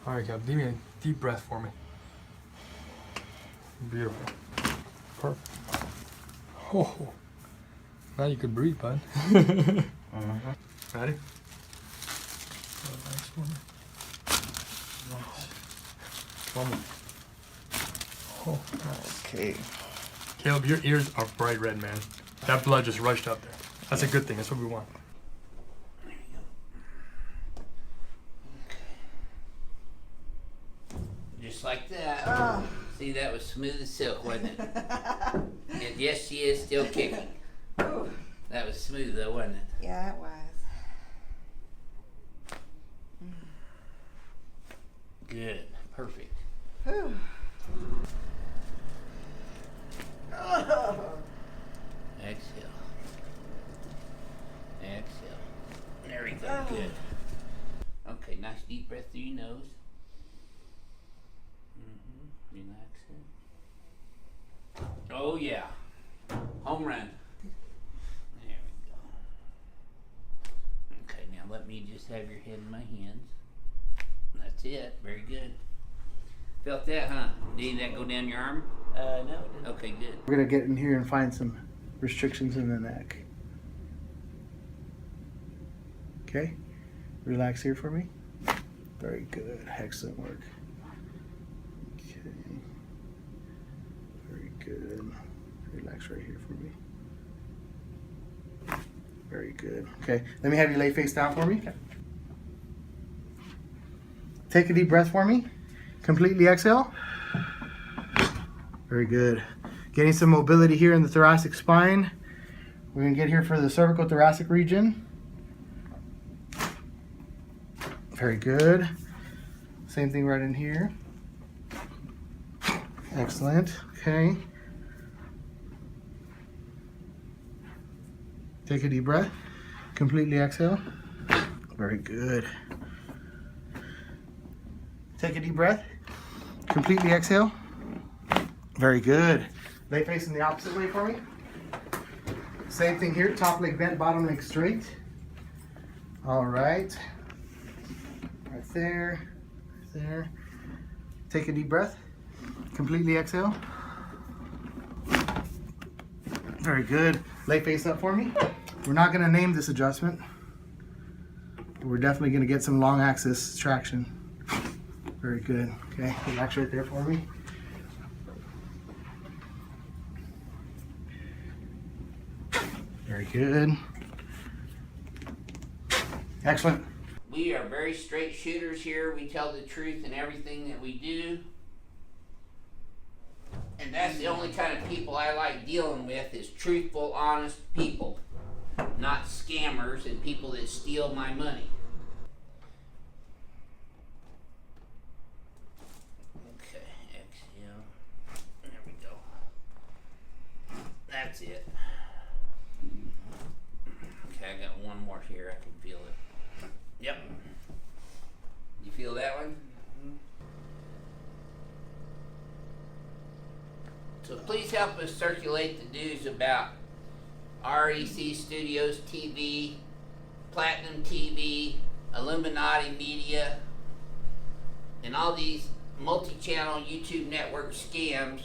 All right, Cap, give me a deep breath for me. Beautiful. Perfect. Oh, now you can breathe, bud. Ready? Nice one. Nice. One more. Oh, nice. Okay. Caleb, your ears are bright red, man. That blood just rushed up there. That's a good thing. That's what we want. Just like that. Oh. See, that was smooth as silk, wasn't it? And yes, she is still kicking. Ooh. That was smooth, though, wasn't it? Yeah, it was. Good. Perfect. Whew. Oh. Exhale. Exhale. There we go. Oh. Good. Okay, nice deep breath through your nose. Relax it. Oh, yeah. Home run. There we go. Okay, now let me just have your head in my hands. That's it. Very good. Felt that, huh? Did that go down your arm? No, it didn't. Okay, good. We're gonna get in here and find some restrictions in the neck. Okay, relax here for me. Very good, excellent work. Okay, very good. Relax right here for me. Very good. Okay, let me have you lay face down for me. Take a deep breath for me. Completely exhale. Very good. Getting some mobility here in the thoracic spine. We're gonna get here for the cervical thoracic region. Very good. Same thing right in here. Excellent. Okay. Take a deep breath. Completely exhale. Very good. Take a deep breath. Completely exhale. Very good. Lay facing the opposite way for me. Same thing here. Top leg bent, bottom leg straight. All right. Right there. Right there. Take a deep breath. Completely exhale. Very good. Lay face up for me. We're not going to name this adjustment. We're definitely going to get some long axis traction. Very good. Okay, relax right there for me. Very good. Excellent. We are very straight shooters here. We tell the truth in everything that we do. And that's the only kind of people I like dealing with is truthful, honest people. Not scammers and people that steal my money. Okay, exhale. There we go. That's it. Okay, I got one more here. I can feel it. Yep. You feel that one? So please help us circulate the news about REC Studios TV, Platinum TV, Illuminati Media, and all these multi-channel YouTube network scams,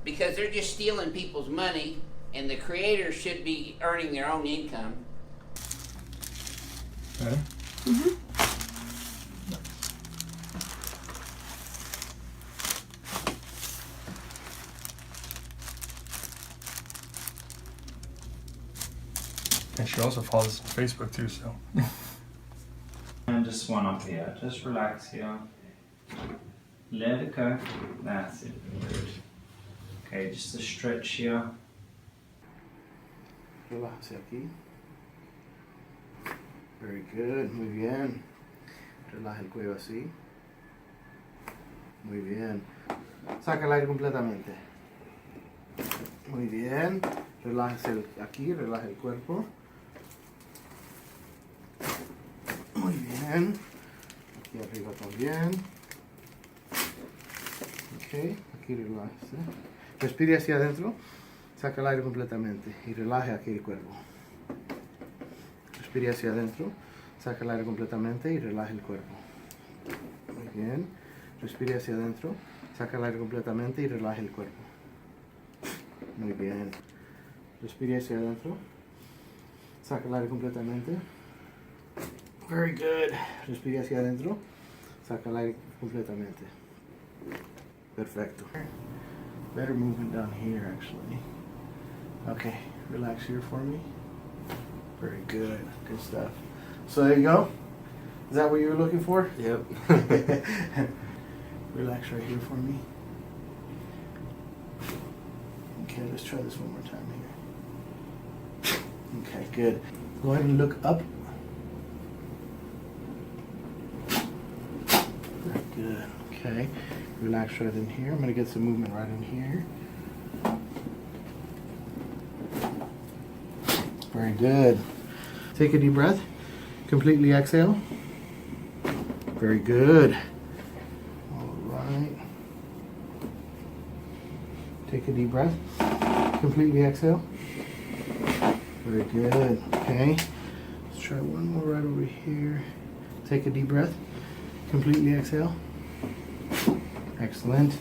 because they're just stealing people's money and the creators should be earning their own income. Ready? And she also follows us on Facebook too, so. And just one up here. Just relax here. Let it go. That's it. Good. Okay, just a stretch here. Relájese aquí. Very good. Muy bien. Relaja el cuello así. Muy bien. Saca el aire completamente. Muy bien. Relájese aquí, relaja el cuerpo. Muy bien. Aquí arriba también. Ok, aquí relájese. Respire hacia adentro. Saca el aire completamente y relaje aquí el cuerpo. Respire hacia adentro. Saca el aire completamente y relaje el cuerpo. Muy bien. Respire hacia adentro. Saca el aire completamente y relaje el cuerpo. Muy bien. Respire hacia adentro. Saca el aire completamente. Very good. Respire hacia adentro. Saca el aire completamente. Perfecto. Better movement down here, actually. Okay, relax here for me. Very good. Good stuff. So there you go. Is that what you were looking for? Yep. Relax right here for me. Okay, let's try this one more time here. Okay, good. Go ahead and look up. Very good. Okay. Relax right in here. I'm going to get some movement right in here. Very good. Take a deep breath. Completely exhale. Very good. All right. Take a deep breath. Completely exhale. Very good. Okay. Let's try one more right over here. Take a deep breath. Completely exhale. Excellent.